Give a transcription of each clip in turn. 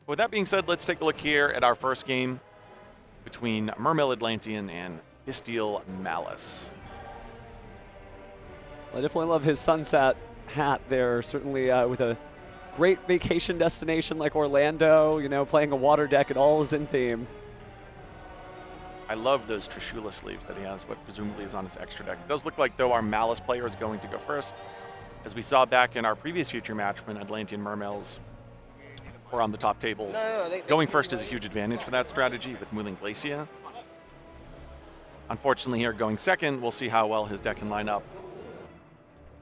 With that being said, let's take a look here at our first game between Mermail Atlantean and Bestial Malice. I definitely love his sunset hat there, certainly with a great vacation destination like Orlando, you know, playing a water deck, it all is in theme. I love those Trishula sleeves that he has, what presumably is on his extra deck. It does look like, though, our Malice player is going to go first. As we saw back in our previous future match when Atlantean Mermails were on the top tables. Going first is a huge advantage for that strategy with Muling Glacia. Unfortunately here, going second, we'll see how well his deck can line up.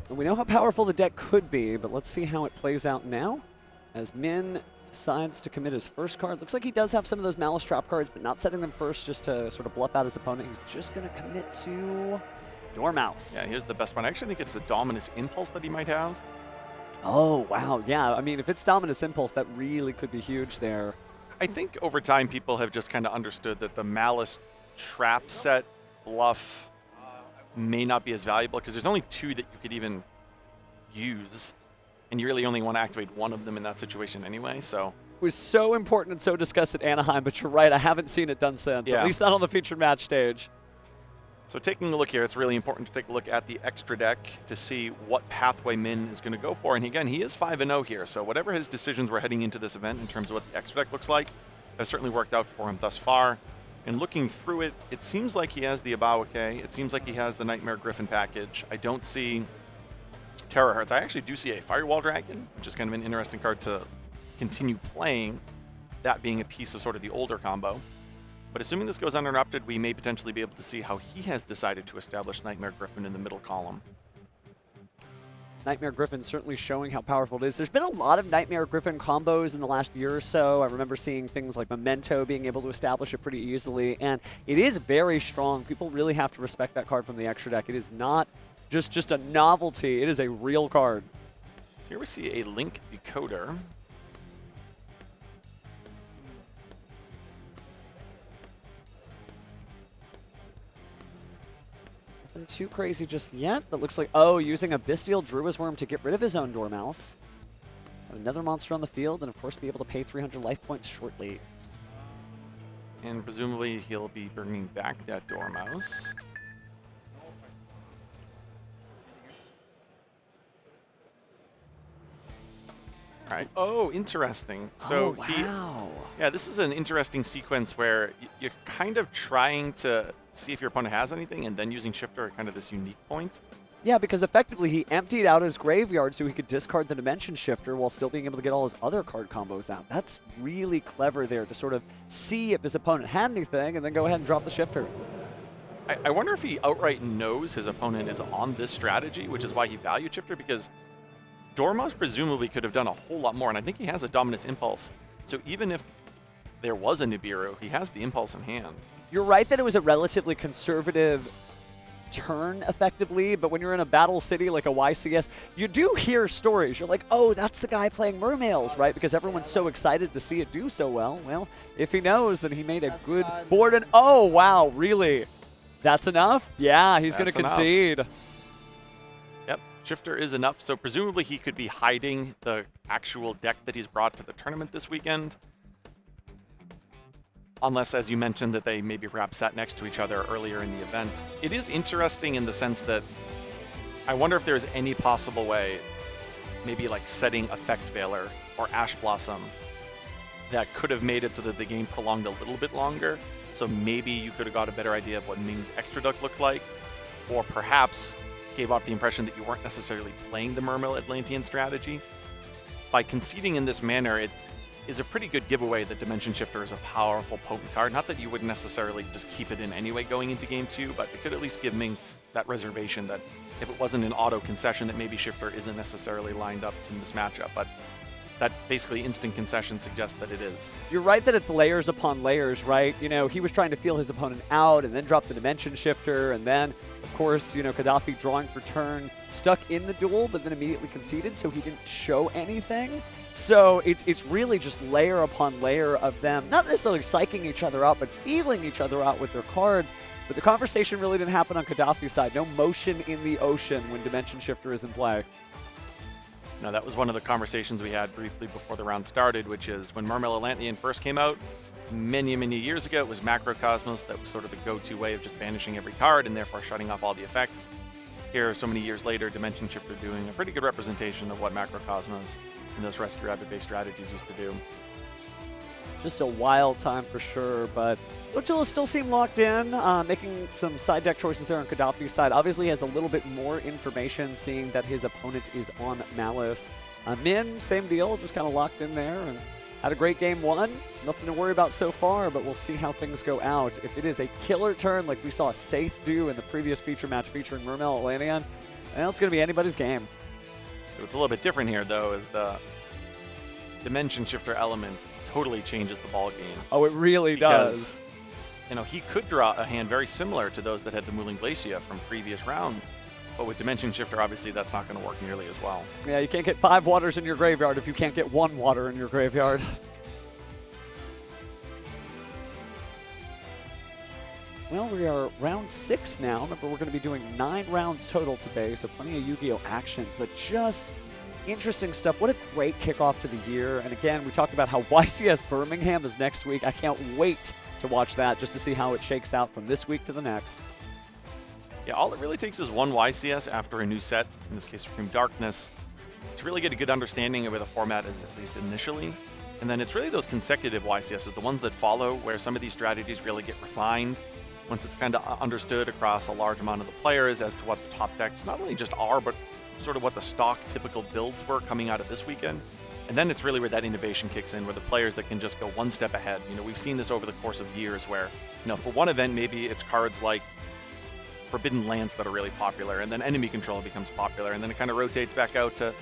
And we know how powerful the deck could be, but let's see how it plays out now. As Min decides to commit his first card. Looks like he does have some of those Malice trap cards, but not setting them first just to sort of bluff out his opponent. He's just going to commit to Dormouse. Yeah, here's the best one. I actually think it's the Dominus Impulse that he might have. Oh, wow. Yeah, I mean, if it's Dominus Impulse, that really could be huge there. I think over time people have just kind of understood that the Malice trap set bluff may not be as valuable because there's only two that you could even use, and you really only want to activate one of them in that situation anyway, so. It was so important and so discussed at Anaheim, but you're right, I haven't seen it done since, at least not on the featured match stage. So taking a look here, it's really important to take a look at the extra deck to see what pathway Min is going to go for. And again, he is 5-0 here, so whatever his decisions were heading into this event in terms of what the extra deck looks like, has certainly worked out for him thus far. And looking through it, it seems like he has the Abawake. It seems like he has the Nightmare Griffin package. I don't see Terahertz. I actually do see a Firewall Dragon, which is kind of an interesting card to continue playing, that being a piece of sort of the older combo. But assuming this goes uninterrupted, we may potentially be able to see how he has decided to establish Nightmare Griffin in the middle column. Nightmare Griffin certainly showing how powerful it is. There's been a lot of Nightmare Griffin combos in the last year or so. I remember seeing things like Memento being able to establish it pretty easily, and it is very strong. People really have to respect that card from the extra deck. It is not just a novelty. It is a real card. Here we see a Link Decoder. Nothing too crazy just yet, but looks like, oh, using a Bestial Druid's Worm to get rid of his own Dormouse. Another monster on the field, and of course be able to pay 300 life points shortly. And presumably he'll be bringing back that Dormouse. All right. Oh, interesting. So yeah, this is an interesting sequence where you're kind of trying to see if your opponent has anything, and then using Shifter at kind of this unique point. Yeah, because effectively he emptied out his graveyard so he could discard the Dimension Shifter while still being able to get all his other card combos out. That's really clever there to sort of see if his opponent had anything and then go ahead and drop the Shifter. I wonder if he outright knows his opponent is on this strategy, which is why he valued Shifter, because Dormouse presumably could have done a whole lot more, and I think he has a Dominus Impulse. So even if there was a Nibiru, he has the Impulse in hand. You're right that it was a relatively conservative turn, effectively, but when you're in a battle city like a YCS, you do hear stories. You're like, oh, that's the guy playing Mermails, right? Because everyone's so excited to see it do so well. Well, if he knows, then he made a good board, and oh, wow, really? That's enough? Yeah, he's going to concede. Yep, Shifter is enough, so presumably he could be hiding the actual deck that he's brought to the tournament this weekend. Unless, as you mentioned, that they maybe perhaps sat next to each other earlier in the event. It is interesting in the sense that I wonder if there's any possible way, maybe like setting Effect Veiler or Ash Blossom, that could have made it so that the game prolonged a little bit longer. So maybe you could have got a better idea of what Ming's extra deck looked like, or perhaps gave off the impression that you weren't necessarily playing the Mermail Atlantean strategy. By conceding in this manner, it is a pretty good giveaway that Dimension Shifter is a powerful, potent card. Not that you would necessarily just keep it in anyway going into Game 2, but it could at least give Ming that reservation that if it wasn't an auto concession, that maybe Shifter isn't necessarily lined up in this matchup. But that basically instant concession suggests that it is. You're right that it's layers upon layers, right? You know, he was trying to feel his opponent out and then drop the Dimension Shifter, and then, of course, you know, Qaddafi drawing for turn, stuck in the duel, but then immediately conceded, so he didn't show anything. So it's really just layer upon layer of them, not necessarily psyching each other out, but feeling each other out with their cards. But the conversation really didn't happen on Qaddafi's side. No motion in the ocean when Dimension Shifter is in play. Now, that was one of the conversations we had briefly before the round started, which is when Mermail Atlantean first came out, many, many years ago, it was Macrocosmos that was sort of the go-to way of just banishing every card and therefore shutting off all the effects. Here, so many years later, Dimension Shifter doing a pretty good representation of what Macrocosmos and those Rescue Rabbit-based strategies used to do. Just a wild time for sure, but Otula still seem locked in, making some side deck choices there on Qaddafi's side. Obviously has a little bit more information, seeing that his opponent is on Malice. Min, same deal, just kind of locked in there and had a great game one. Nothing to worry about so far, but we'll see how things go out. If it is a killer turn like we saw Saith do in the previous feature match featuring Mermail Atlantean, well, it's going to be anybody's game. So it's a little bit different here, though, is the Dimension Shifter element totally changes the ball game. Oh, it really does. You know, he could draw a hand very similar to those that had the Mooling Glacia from previous rounds, but with Dimension Shifter, obviously, that's not going to work nearly as well. Yeah, you can't get 5 waters in your graveyard if you can't get 1 water in your graveyard. Well, we are round 6 now. Remember, we're going to be doing 9 rounds total today, so plenty of Yu-Gi-Oh! Action, but just interesting stuff. What a great kickoff to the year. And again, we talked about how YCS Birmingham is next week. I can't wait to watch that just to see how it shakes out from this week to the next. Yeah, all it really takes is one YCS after a new set, in this case Supreme Darkness, to really get a good understanding of where the format is, at least initially. And then it's really those consecutive YCSs, the ones that follow, where some of these strategies really get refined once it's kind of understood across a large amount of the players as to what the top decks not only just are, but sort of what the stock typical builds were coming out of this weekend. And then it's really where that innovation kicks in, where the players that can just go one step ahead. You know, we've seen this over the course of years where, you know, for one event, maybe it's cards like Forbidden Lands that are really popular, and then Enemy Control becomes popular, and then it kind of rotates back out to,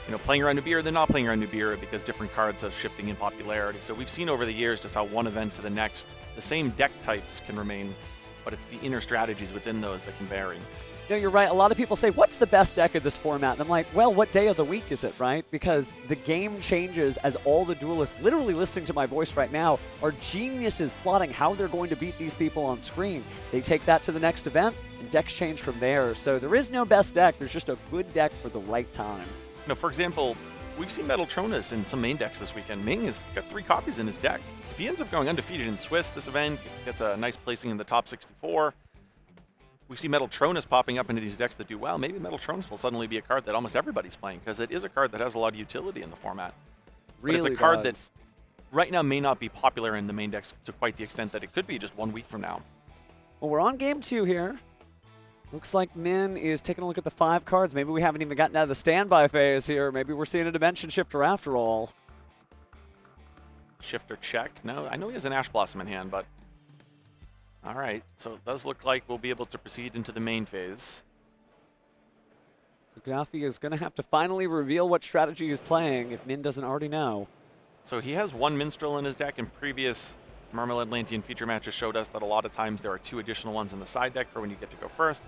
you know, playing around Nubira, then not playing around Nubira because different cards are shifting in popularity. So we've seen over the years just how one event to the next, the same deck types can remain, but it's the inner strategies within those that can vary. You know, you're right. A lot of people say, what's the best deck of this format? And I'm like, well, what day of the week is it, right? Because the game changes as all the duelists, literally listening to my voice right now, are geniuses plotting how they're going to beat these people on screen. They take that to the next event, and decks change from there. So there is no best deck. There's just a good deck for the right time. You know, for example, we've seen Metaltronus in some main decks this weekend. Ming has got 3 copies in his deck. If he ends up going undefeated in Swiss this event, gets a nice placing in the top 64, we see Metaltronus popping up into these decks that do well. Maybe Metaltronus will suddenly be a card that almost everybody's playing, because it is a card that has a lot of utility in the format. Really but it's a card does. that right now may not be popular in the main decks to quite the extent that it could be just 1 week from now. Well, we're on game 2 here. Looks like Min is taking a look at the 5 cards. Maybe we haven't even gotten out of the standby phase here. Maybe we're seeing a Dimension Shifter after all. Shifter check. No, I know he has an Ash Blossom in hand, but all right. So it does look like we'll be able to proceed into the main phase. So Qaddafi is going to have to finally reveal what strategy he's playing if Min doesn't already know. So he has 1 Minstrel in his deck. In previous Mermail Atlantean feature matches showed us that a lot of times there are 2 additional ones in the side deck for when you get to go first,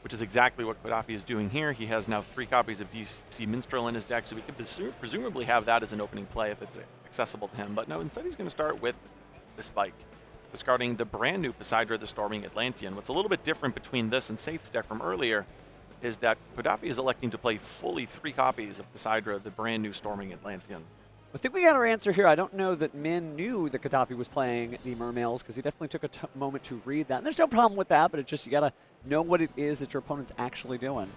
which is exactly what Qaddafi is doing here. He has now 3 copies of DC Minstrel in his deck, so we could presumably have that as an opening play if it's accessible to him. But no, instead he's going to start with the Spike, discarding the brand new Poseidra the Storming Atlantean. What's a little bit different between this and Saith's deck from earlier is that Qaddafi is electing to play fully 3 copies of Poseidra, the brand new Storming Atlantean. I think we got our answer here. I don't know that Min knew that Qaddafi was playing the Mermails, because he definitely took a moment to read that. And there's no problem with that, but it's just you got to know what it is that your opponent's actually doing.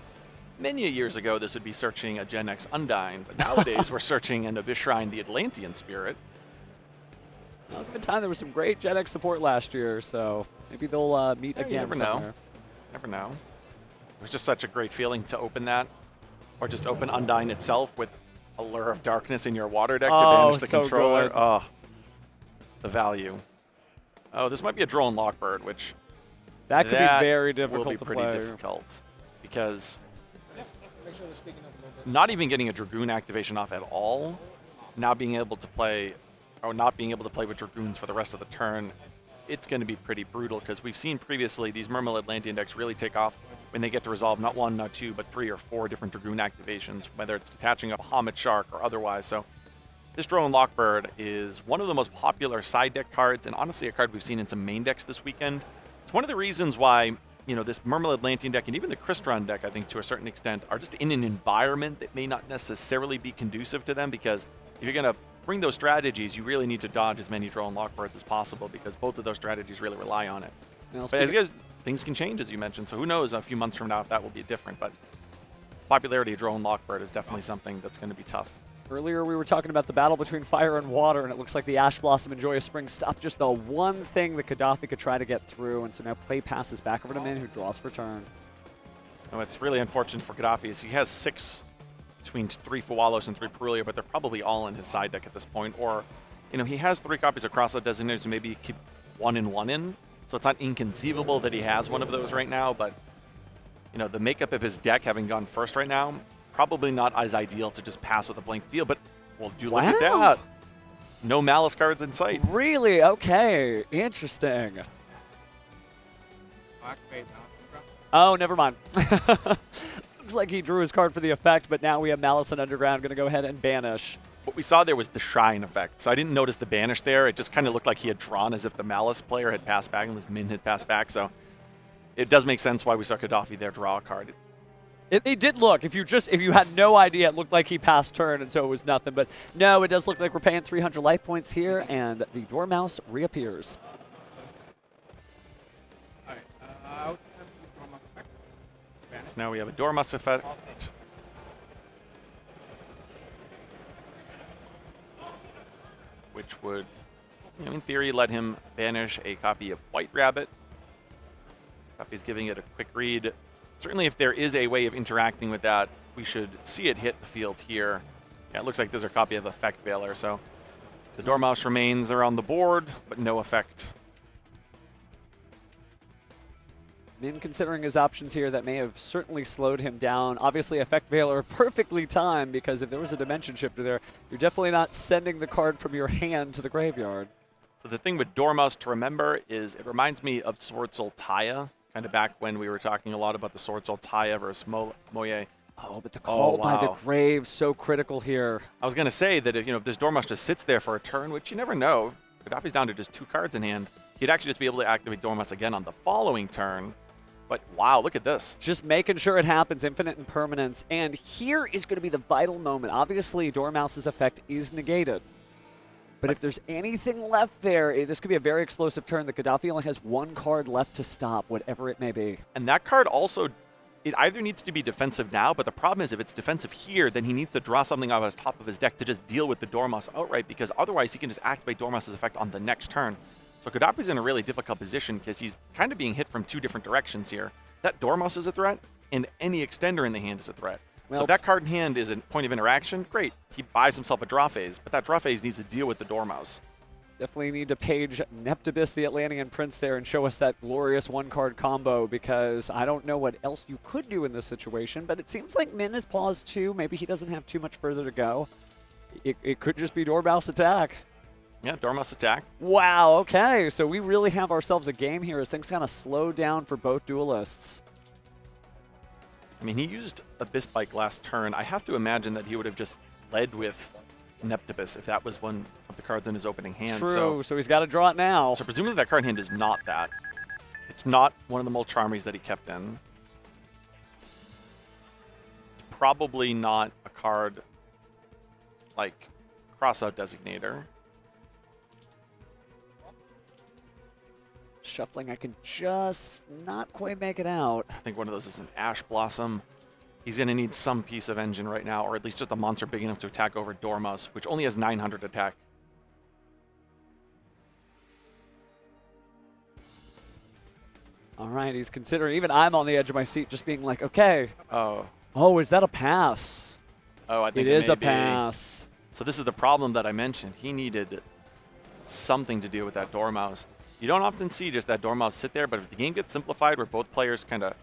Many years ago, this would be searching a Gen X Undyne, but nowadays we're searching an Abyshrine the Atlantean Spirit. Well, given time, there was some great Gen X support last year, so maybe they'll meet again. You never somewhere. know. Never know. It was just such a great feeling to open that, or just open Undyne itself with Allure of Darkness in your water deck to banish the so controller. good. Oh, the value. Oh, this might be a Drone Lockbird, which that could be very difficult will be to pretty play. difficult, because not even getting a Dragoon activation off at all, now being able to play, or not being able to play with Dragoons for the rest of the turn, it's going to be pretty brutal, because we've seen previously these Mermail Atlantean decks really take off when they get to resolve not 1, not 2, but 3 or 4 different Dragoon activations, whether it's detaching a Bahamut Shark or otherwise. So this Drone Lockbird is one of the most popular side deck cards, and honestly a card we've seen in some main decks this weekend. It's one of the reasons why, you know, this Murmel Atlantean deck and even the Crystron deck, I think to a certain extent, are just in an environment that may not necessarily be conducive to them, because if you're going to bring those strategies, you really need to dodge as many drone lockbirds as possible, because both of those strategies really rely on it. But as guys, things can change, as you mentioned, so who knows a few months from now if that will be different, but popularity of drone lockbird is definitely something that's going to be tough. Earlier we were talking about the battle between fire and water, and it looks like the Ash Blossom and Joyous Spring stopped just the one thing that Qaddafi could try to get through, and so now play passes back over to Minh, who draws for turn. What's really unfortunate for Qaddafi is he has 6 between 3 Fualos and 3 Perulia, but they're probably all in his side deck at this point. Or, you know, he has 3 copies of Crossout Designators, so maybe keep 1 and 1 in. So it's not inconceivable that he has one of those right now, but, you know, the makeup of his deck having gone first right now, probably not as ideal to just pass with a blank field, but well, do look at that. No Malice cards in sight. Really? Okay. Interesting. Oh, never mind. Looks like he drew his card for the effect, but now we have Malice and Underground. Going to go ahead and banish. What we saw there was the Shrine effect, so I didn't notice the banish there. It just kind of looked like he had drawn as if the Malice player had passed back and this Minh had passed back, so it does make sense why we saw Qaddafi there draw a card. It did look, if you had no idea, it looked like he passed turn, and so it was nothing. But no, it does look like we're paying 300 life points here, and the Dormouse reappears. So now we have a Dormouse effect. Which would, you know, in theory, let him banish a copy of White Rabbit. Qaddafi's giving it a quick read. Certainly if there is a way of interacting with that, we should see it hit the field here. Yeah, it looks like there's a copy of Effect Veiler, so the Dormouse remains there on the board, but no effect. Minh considering his options here, that may have certainly slowed him down. Obviously, Effect Veiler perfectly timed, because if there was a Dimension Shifter there, you're definitely not sending the card from your hand to the graveyard. So the thing with Dormouse to remember is it reminds me of Sword Soul Taya, kind of back when we were talking a lot about the Sword Soul Taya versus Moye. Oh, but the call by the grave, so critical here. I was going to say that if this Dormouse just sits there for a turn, which you never know, Qaddafi's down to just 2 cards in hand, he'd actually just be able to activate Dormouse again on the following turn. But wow, look at this. Just making sure it happens, infinite impermanence. And here is going to be the vital moment. Obviously, Dormouse's effect is negated. But if there's anything left there, this could be a very explosive turn. The Qaddafi only has 1 card left to stop, whatever it may be. And that card also, it either needs to be defensive now, but the problem is if it's defensive here, then he needs to draw something off the top of his deck to just deal with the Dormouse outright, because otherwise he can just activate Dormouse's effect on the next turn. So Qaddafi's in a really difficult position because he's kind of being hit from 2 different directions here. That Dormouse is a threat, and any extender in the hand is a threat. Well, so if that card in hand is a point of interaction, great. He buys himself a draw phase, but that draw phase needs to deal with the Dormouse. Definitely need to page Neptibus, the Atlantean Prince there, and show us that glorious 1-card combo, because I don't know what else you could do in this situation, but it seems like Minh is paused too. Maybe he doesn't have too much further to go. It could just be Dormouse attack. Yeah, Dormouse attack. Wow, okay. So we really have ourselves a game here as things kind of slow down for both duelists. I mean, he used Abyss Bike last turn. I have to imagine that he would have just led with Neptibus if that was one of the cards in his opening hand. True, so he's got to draw it now. So presumably that card in hand is not that. It's not one of the Molcharmies that he kept in. It's probably not a card like Crossout Designator. Shuffling, I can just not quite make it out. I think one of those is an Ash Blossom. He's going to need some piece of engine right now, or at least just a monster big enough to attack over Dormouse, which only has 900 attack. All right, he's considering, even I'm on the edge of my seat, just being like, okay. Oh, is that a pass? Oh, I think it is a pass. So this is the problem that I mentioned. He needed something to deal with that Dormouse. You don't often see just that Dormouse sit there, but if the game gets simplified where both players kind of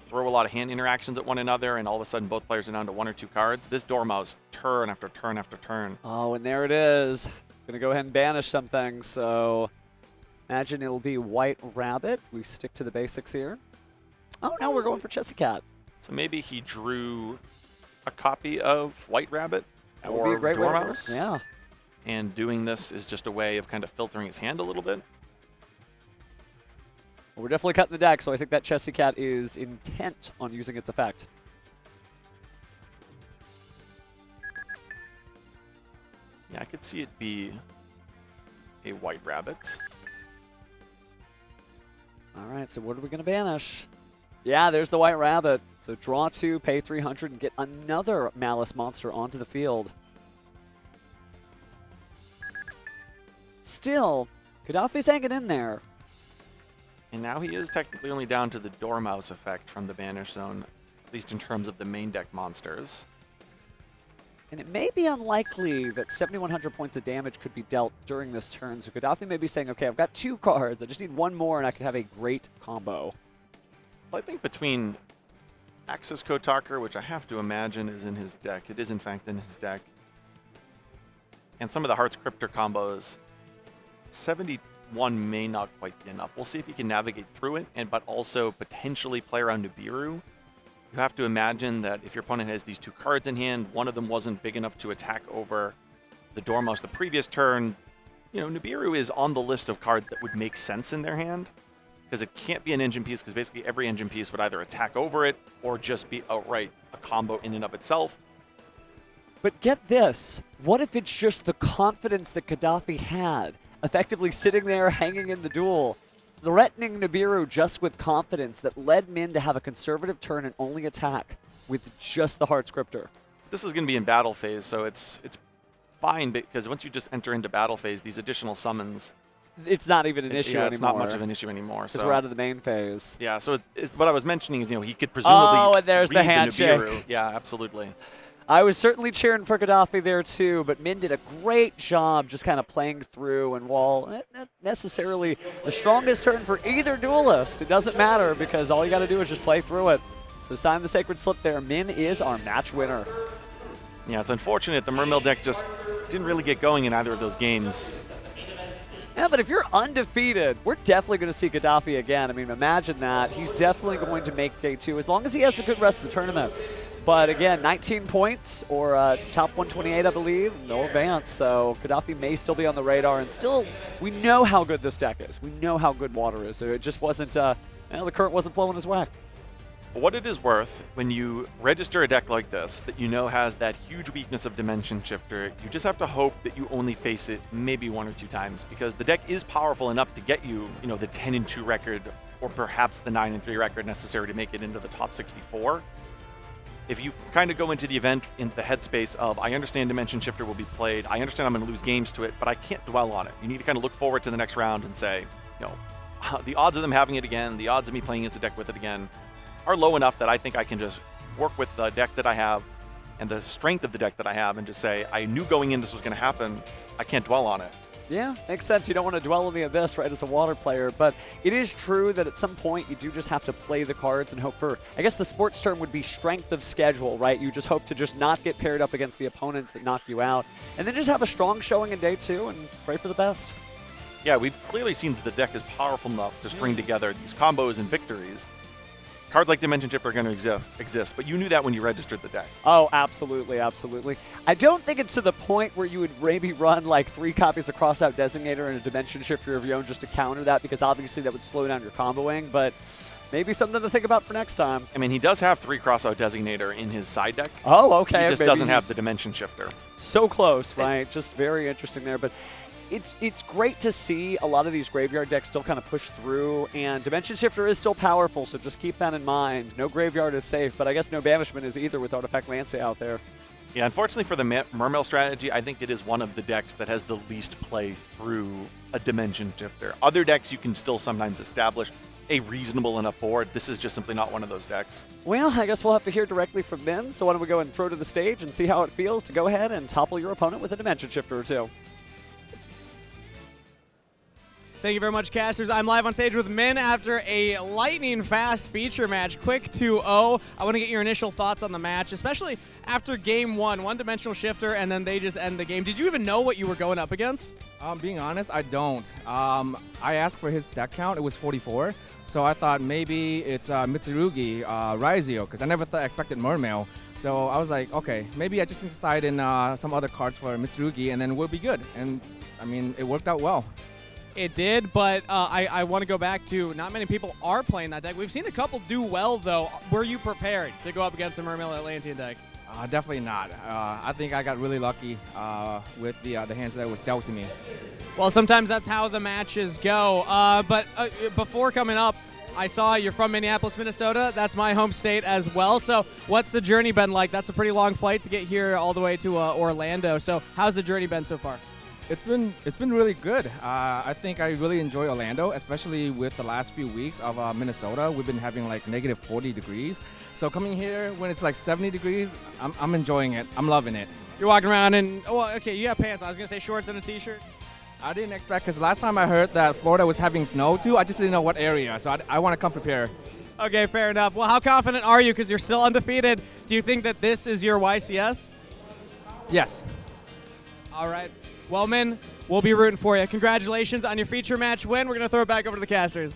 throw a lot of hand interactions at one another and all of a sudden both players are down to 1 or 2 cards, this Dormouse turn after turn after turn. Oh, and there it is. Going to go ahead and banish something, so imagine it'll be White Rabbit. We stick to the basics here. Oh, now we're going for Chessy Cat. So maybe he drew a copy of White Rabbit or Dormouse. Yeah. And doing this is just a way of kind of filtering his hand a little bit. We're definitely cutting the deck, so I think that Chessy Cat is intent on using its effect. Yeah, I could see it be a white rabbit. All right, so what are we going to banish? Yeah, there's the white rabbit. So draw 2, pay 300, and get another Malice monster onto the field. Still, Qaddafi's hanging in there. And now he is technically only down to the Dormouse effect from the Banish Zone, at least in terms of the main deck monsters. And it may be unlikely that 7,100 points of damage could be dealt during this turn. So Qaddafi may be saying, okay, I've got 2 cards. I just need 1 more, and I could have a great combo. Well, I think between Axis Kotaker, which I have to imagine is in his deck. It is, in fact, in his deck. And some of the Hearts Cryptor combos, 71 may not quite be enough. We'll see if he can navigate through it, but also potentially play around Nibiru. You have to imagine that if your opponent has these 2 cards in hand, one of them wasn't big enough to attack over the Dormouse the previous turn. You know, Nibiru is on the list of cards that would make sense in their hand, because it can't be an engine piece, because basically every engine piece would either attack over it or just be outright a combo in and of itself. But get this. What if it's just the confidence that Qaddafi had, effectively sitting there hanging in the duel, threatening Nibiru just with confidence that led Min to have a conservative turn and only attack with just the Hearts Cryptor? This is going to be in battle phase, so it's fine, because once you just enter into battle phase, these additional summons... It's not even an issue anymore. It's not much of an issue anymore. Because we're out of the main phase. Yeah, so what I was mentioning is, he could presumably and there's the handshake. Nibiru. Yeah, absolutely. I was certainly cheering for Qaddafi there too, but Min did a great job just kind of playing through, and while not necessarily the strongest turn for either duelist, it doesn't matter because all you got to do is just play through it. So sign the Sacred Slip there. Min is our match winner. Yeah, it's unfortunate the Mermail deck just didn't really get going in either of those games. Yeah, but if you're undefeated, we're definitely going to see Qaddafi again. I mean, imagine that. He's definitely going to make day 2 as long as he has a good rest of the tournament. But again, 19 points or top 128, I believe, no advance. So Qaddafi may still be on the radar, and still, we know how good this deck is. We know how good Water is. So it just wasn't, the current wasn't flowing his way. For what it is worth, when you register a deck like this that you know has that huge weakness of Dimension Shifter, you just have to hope that you only face it maybe 1 or 2 times, because the deck is powerful enough to get you, the 10-2 record or perhaps the 9-3 record necessary to make it into the top 64. If you kind of go into the event in the headspace of, I understand Dimension Shifter will be played, I understand I'm going to lose games to it, but I can't dwell on it. You need to kind of look forward to the next round and say, the odds of them having it again, the odds of me playing against a deck with it again, are low enough that I think I can just work with the deck that I have and the strength of the deck that I have and just say, I knew going in this was going to happen. I can't dwell on it. Yeah, makes sense. You don't want to dwell on the abyss, right, as a Water player. But it is true that at some point you do just have to play the cards and hope for, I guess the sports term would be strength of schedule, right? You just hope to just not get paired up against the opponents that knock you out. And then just have a strong showing in day 2 and pray for the best. Yeah, we've clearly seen that the deck is powerful enough to string together these combos and victories. Cards like Dimension Shifter are going to exist, but you knew that when you registered the deck. Oh, absolutely, absolutely. I don't think it's to the point where you would maybe run like 3 copies of Crossout Designator and a Dimension Shifter of your own just to counter that, because obviously that would slow down your comboing, but maybe something to think about for next time. I mean, he does have 3 Crossout Designator in his side deck. Oh, okay. He just doesn't have the Dimension Shifter. So close, right? Just very interesting there, but it's great to see a lot of these graveyard decks still kind of push through, and Dimension Shifter is still powerful, so just keep that in mind. No graveyard is safe, but I guess no banishment is either with Artifact Lance out there. Yeah, unfortunately for the Mermail strategy, I think it is one of the decks that has the least play through a Dimension Shifter. Other decks you can still sometimes establish a reasonable enough board. This is just simply not one of those decks. Well, I guess we'll have to hear directly from Min, so why don't we go and throw to the stage and see how it feels to go ahead and topple your opponent with a Dimension Shifter or 2. Thank you very much, casters. I'm live on stage with Min after a lightning-fast feature match. Quick 2-0. I want to get your initial thoughts on the match, especially after game 1. One-dimensional shifter, and then they just end the game. Did you even know what you were going up against? Being honest, I don't. I asked for his deck count. It was 44. So I thought maybe it's Mitsurugi, Raizio, because I never expected Mermail. So I was like, okay, maybe I just need to slide in some other cards for Mitsurugi, and then we'll be good. And, I mean, it worked out well. It did, but I want to go back to not many people are playing that deck. We've seen a couple do well, though. Were you prepared to go up against the Mermail Atlantean deck? Definitely not. I think I got really lucky with the hands that was dealt to me. Well, sometimes that's how the matches go. But before coming up, I saw you're from Minneapolis, Minnesota. That's my home state as well. So what's the journey been like? That's a pretty long flight to get here all the way to Orlando. So how's the journey been so far? It's been really good. I think I really enjoy Orlando, especially with the last few weeks of Minnesota. We've been having like negative 40 degrees. So coming here when it's like 70 degrees, I'm enjoying it. I'm loving it. You're walking around in, well, okay, you have pants. I was going to say shorts and a t-shirt. I didn't expect, because last time I heard that Florida was having snow too, I just didn't know what area. So I want to come prepared. Okay, fair enough. Well, how confident are you? Because you're still undefeated. Do you think that this is your YCS? Yes. All right. Well, Min, we'll be rooting for you. Congratulations on your feature match win. We're going to throw it back over to the casters.